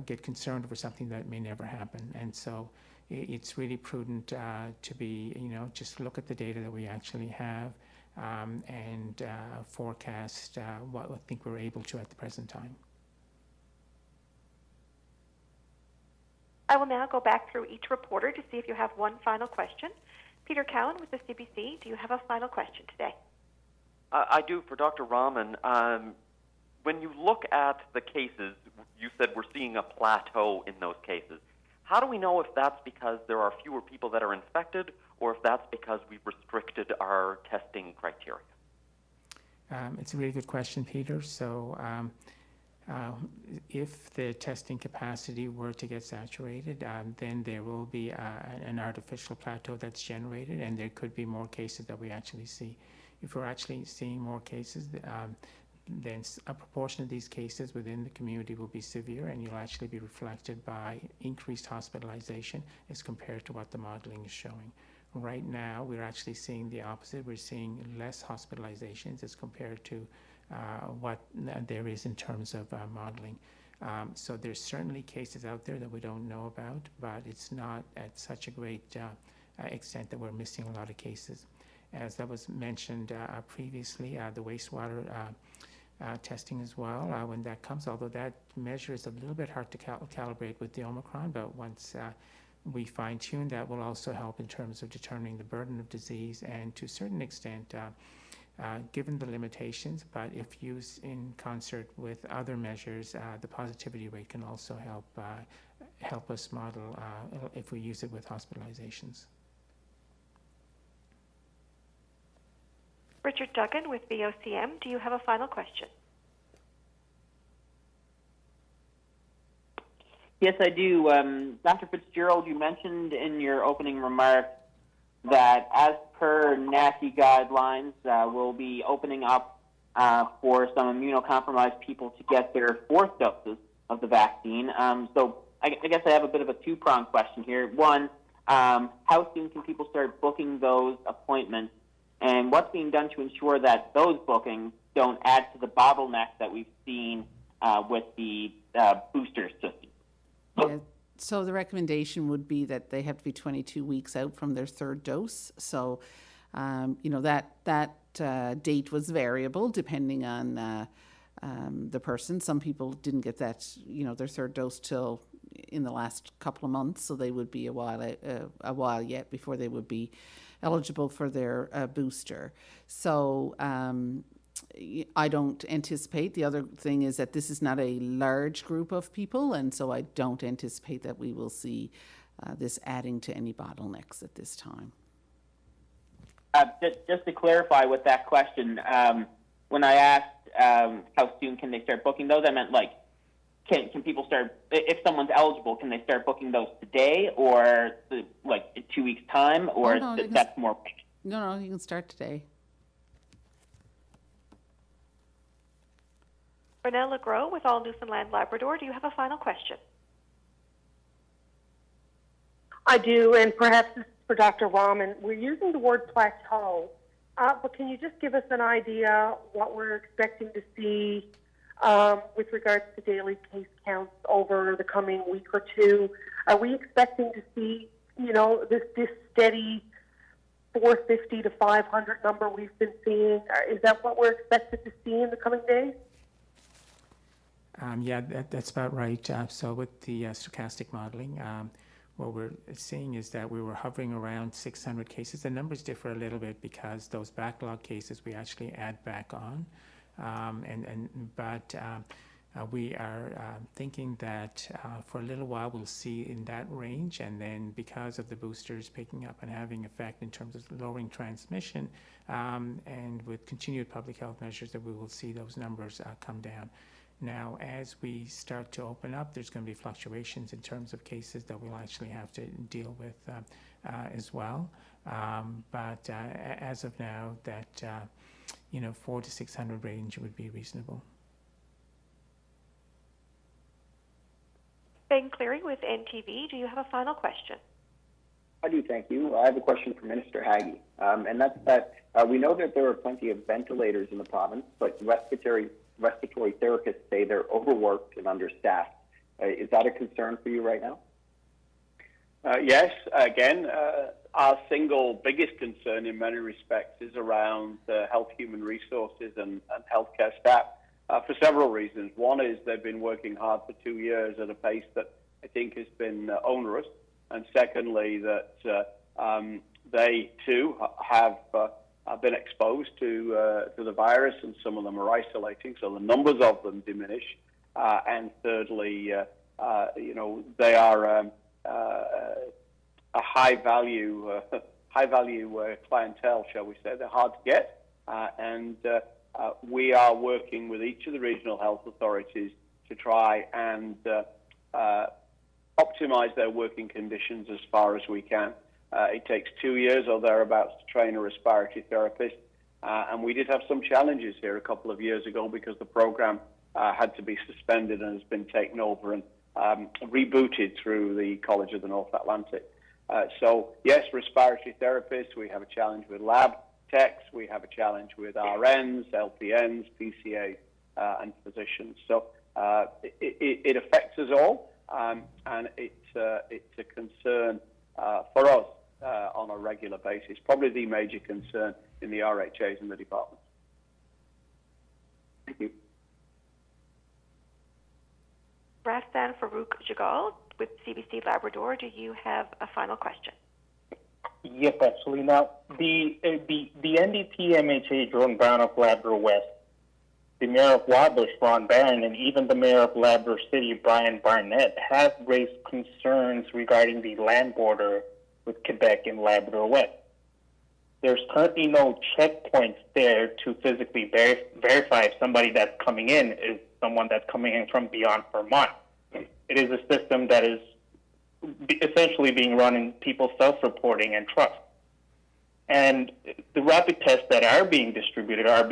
get concerned over something that may never happen. And so it's really prudent to be, just look at the data that we actually have and forecast what I think we're able to at the present time. I will now go back through each reporter to see if you have one final question. Peter Cowan with the CBC, do you have a final question today? I do, for Dr. Rahman. When you look at the cases, you said we're seeing a plateau in those cases. How do we know if that's because there are fewer people that are infected or if that's because we've restricted our testing criteria? It's a really good question, Peter. So if the testing capacity were to get saturated, then there will be an artificial plateau that's generated, and there could be more cases that we actually see. If we're actually seeing more cases, then a proportion of these cases within the community will be severe, and you'll actually be reflected by increased hospitalization as compared to what the modeling is showing. Right now, we're actually seeing the opposite. We're seeing less hospitalizations as compared to what there is in terms of modeling. So there's certainly cases out there that we don't know about, but it's not at such a great extent that we're missing a lot of cases. As that was mentioned previously, the wastewater testing as well, when that comes, although that measure is a little bit hard to calibrate with the Omicron, but once we fine-tune, that will also help in terms of determining the burden of disease and to a certain extent, given the limitations, but if used in concert with other measures, the positivity rate can also help us model if we use it with hospitalizations. Richard Duggan with VOCM, do you have a final question? Yes, I do. Dr. Fitzgerald, you mentioned in your opening remarks that as per NACI guidelines, we'll be opening up for some immunocompromised people to get their 4th doses of the vaccine. So I guess I have a bit of a two-pronged question here. One, how soon can people start booking those appointments? And what's being done to ensure that those bookings don't add to the bottleneck that we've seen with the booster system? Yeah. So the recommendation would be that they have to be 22 weeks out from their 3rd dose. So, that date was variable depending on the person. Some people didn't get that, their 3rd dose till in the last couple of months, so they would be a while yet before they would be eligible for their booster. So I don't anticipate. The other thing is that this is not a large group of people, and so I don't anticipate that we will see this adding to any bottlenecks at this time. Just to clarify with that question, when I asked how soon can they start booking those, I meant can people start, if someone's eligible, can they start booking those today or in 2 weeks' time, or that's more? No, you can start today. Renelle Legros with All Newfoundland Labrador, do you have a final question? I do, and perhaps this is for Dr. Rahman. We're using the word plateau, but can you just give us an idea what we're expecting to see with regards to daily case counts over the coming week or two? Are we expecting to see, this steady 450 to 500 number we've been seeing? Is that what we're expected to see in the coming days? Yeah, that's about right. So with the stochastic modeling, what we're seeing is that we were hovering around 600 cases. The numbers differ a little bit because those backlog cases we actually add back on. But we are thinking that for a little while we'll see in that range, and then because of the boosters picking up and having effect in terms of lowering transmission, and with continued public health measures, that we will see those numbers come down. Now, as we start to open up, there's going to be fluctuations in terms of cases that we'll actually have to deal with as well. But as of now, that 400 to 600 range would be reasonable. Ben Cleary with NTV, do you have a final question? I do, thank you. I have a question for Minister Haggie, and that's that we know that there are plenty of ventilators in the province, but respiratory therapists say they're overworked and understaffed. Is that a concern for you right now? Yes, again, our single biggest concern in many respects is around health human resources and healthcare staff for several reasons. One is they've been working hard for 2 years at a pace that I think has been onerous. And secondly, that they too have been exposed to the virus, and some of them are isolating, so the numbers of them diminish. And thirdly, they are a high value clientele, shall we say. They're hard to get, and we are working with each of the regional health authorities to try and optimize their working conditions as far as we can. It takes 2 years or thereabouts to train a respiratory therapist, and we did have some challenges here a couple of years ago because the program had to be suspended and has been taken over and rebooted through the College of the North Atlantic. So yes, respiratory therapists, we have a challenge with lab techs, we have a challenge with RNs, LPNs, PCAs, and physicians. So it affects us all. And it's a concern for us on a regular basis, probably the major concern in the RHAs and the departments. Thank you. Rastan Farouk Jagal with CBC Labrador, do you have a final question? Yes, actually. Now, the NDP MHA Jordan Brown of Labrador West, the mayor of Wabush, Ron Barron, and even the mayor of Labrador City, Brian Barnett, have raised concerns regarding the land border with Quebec and Labrador West. There's currently no checkpoints there to physically verify if somebody that's coming in is someone that's coming in from beyond Vermont. It is a system that is essentially being run in people's self-reporting and trust. And the rapid tests that are being distributed at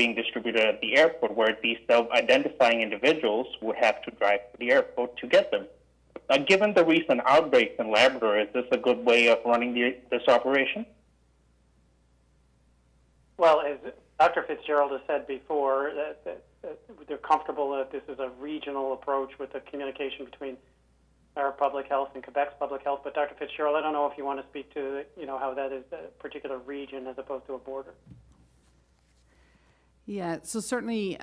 the airport, where these self-identifying individuals would have to drive to the airport to get them. Now, given the recent outbreaks in Labrador, is this a good way of running this operation? Well, as Dr. Fitzgerald has said before, that they're comfortable that this is a regional approach with the communication between our public health and Quebec's public health. But Dr. Fitzgerald, I don't know if you want to speak to how that is a particular region as opposed to a border. Yeah, so certainly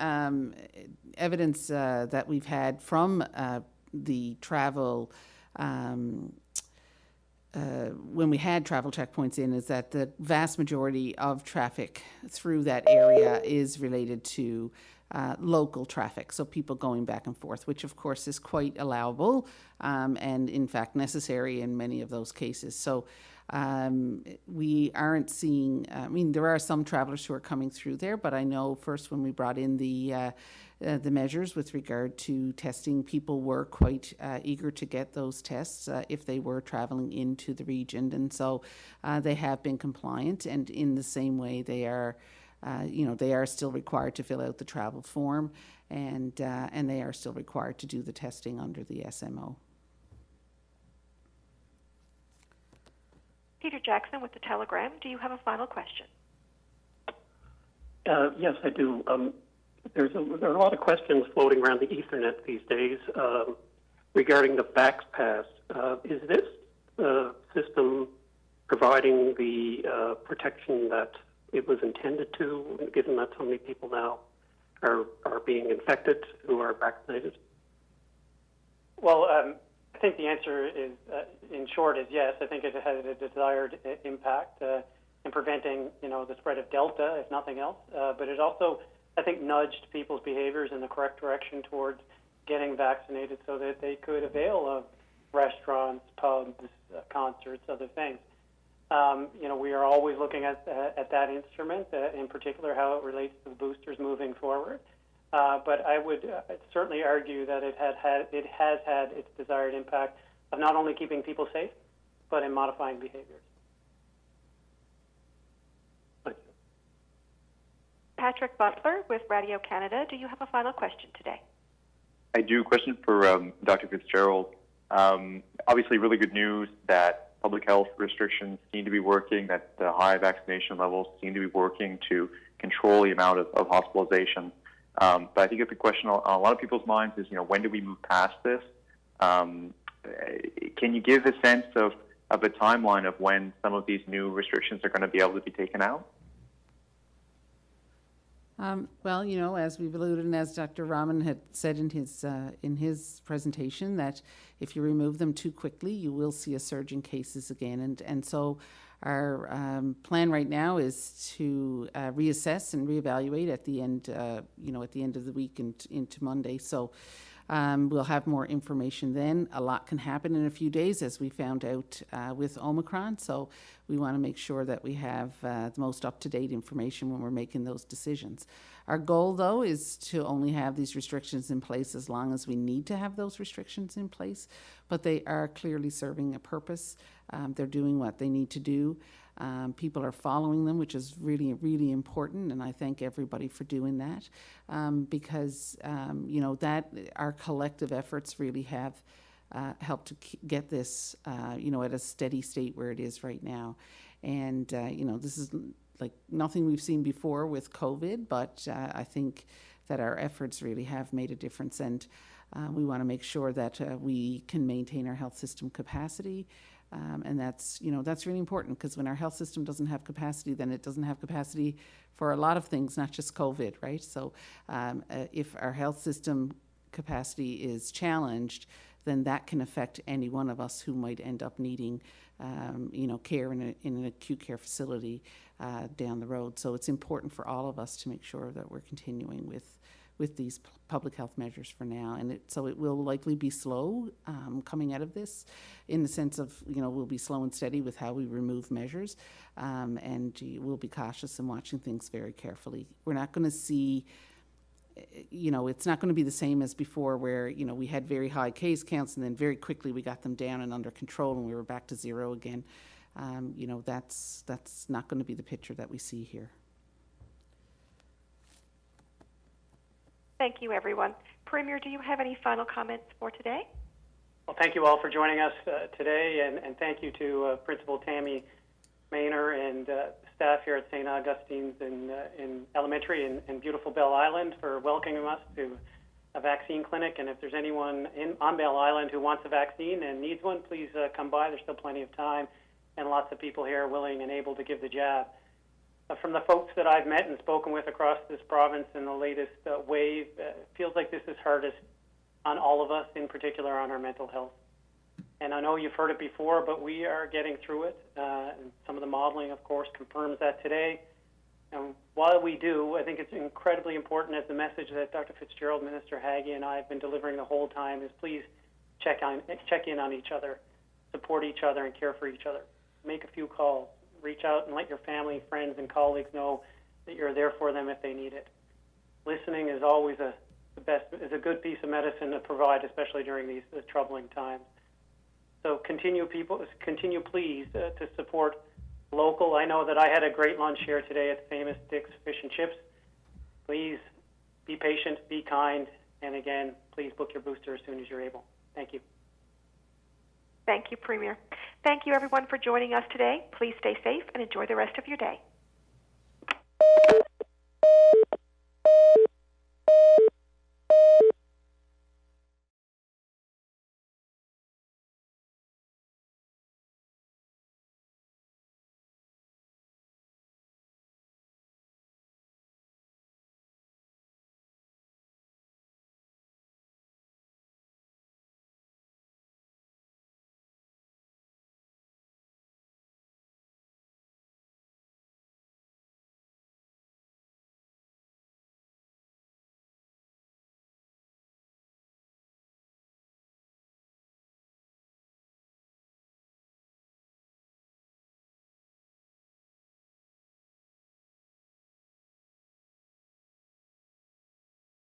evidence that we've had from the travel when we had travel checkpoints in is that the vast majority of traffic through that area is related to local traffic, so people going back and forth, which of course is quite allowable and in fact necessary in many of those cases. So we aren't seeing, there are some travelers who are coming through there, but I know first when we brought in the measures with regard to testing, people were quite eager to get those tests if they were traveling into the region, and so they have been compliant, and in the same way they are they are still required to fill out the travel form, and they are still required to do the testing under the SMO. Peter Jackson with the Telegram, do you have a final question? Yes, I do. There are a lot of questions floating around the Ethernet these days regarding the VaxPass. Is this system providing the protection that it was intended to, given that so many people now are being infected who are vaccinated? Well, I think the answer is, in short, is yes. I think it has a desired impact in preventing, the spread of Delta, if nothing else. But it also, I think, nudged people's behaviors in the correct direction towards getting vaccinated so that they could avail of restaurants, pubs, concerts, other things. We are always looking at that instrument, in particular how it relates to the boosters moving forward. But I would certainly argue that it has had its desired impact of not only keeping people safe, but in modifying behaviors. Patrick Butler with Radio Canada, do you have a final question today? I do. Question for Dr. Fitzgerald. Obviously, really good news that public health restrictions seem to be working, that the high vaccination levels seem to be working to control the amount of hospitalization. But I think the question on a lot of people's minds is, when do we move past this? Can you give a sense of a timeline of when some of these new restrictions are going to be able to be taken out? Well, as we've alluded and as Dr. Rahman had said in his presentation, that if you remove them too quickly, you will see a surge in cases again. And so our plan right now is to reassess and reevaluate at the end, at the end of the week and into Monday. So we'll have more information then. A lot can happen in a few days, as we found out with Omicron. So we want to make sure that we have the most up-to-date information when we're making those decisions. Our goal, though, is to only have these restrictions in place as long as we need to have those restrictions in place. But they are clearly serving a purpose. They're doing what they need to do. People are following them, which is really, really important, and I thank everybody for doing that, because that our collective efforts really have helped to get this, at a steady state where it is right now. And this is like nothing we've seen before with COVID, but I think that our efforts really have made a difference, and we want to make sure that we can maintain our health system capacity. And that's really important, because when our health system doesn't have capacity, then it doesn't have capacity for a lot of things, not just COVID, right? So if our health system capacity is challenged, then that can affect any one of us who might end up needing, care in an acute care facility down the road. So it's important for all of us to make sure that we're continuing with these public health measures for now. And so it will likely be slow coming out of this, in the sense of, we'll be slow and steady with how we remove measures, and we'll be cautious and watching things very carefully. We're not going to see, it's not going to be the same as before, where, we had very high case counts and then very quickly we got them down and under control and we were back to zero again. That's not going to be the picture that we see here. Thank you, everyone. Premier, do you have any final comments for today? Well, thank you all for joining us today, and thank you to Principal Tammy Maynor and staff here at St. Augustine's in Elementary in beautiful Bell Island for welcoming us to a vaccine clinic. And if there's anyone on Bell Island who wants a vaccine and needs one, please come by. There's still plenty of time, and lots of people here willing and able to give the jab. From the folks that I've met and spoken with across this province in the latest wave, it feels like this is hardest on all of us, in particular on our mental health. And I know you've heard it before, but we are getting through it. And some of the modeling, of course, confirms that today. And while we do, I think it's incredibly important, as the message that Dr. Fitzgerald, Minister Haggie, and I have been delivering the whole time, is please check in on each other, support each other, and care for each other. Make a few calls. Reach out and let your family, friends, and colleagues know that you're there for them if they need it. Listening is always a good piece of medicine to provide, especially during these troubling times. So continue, please, to support local. I know that I had a great lunch here today at the famous Dick's Fish and Chips. Please be patient, be kind, and again, please book your booster as soon as you're able. Thank you. Thank you, Premier. Thank you, everyone, for joining us today. Please stay safe and enjoy the rest of your day.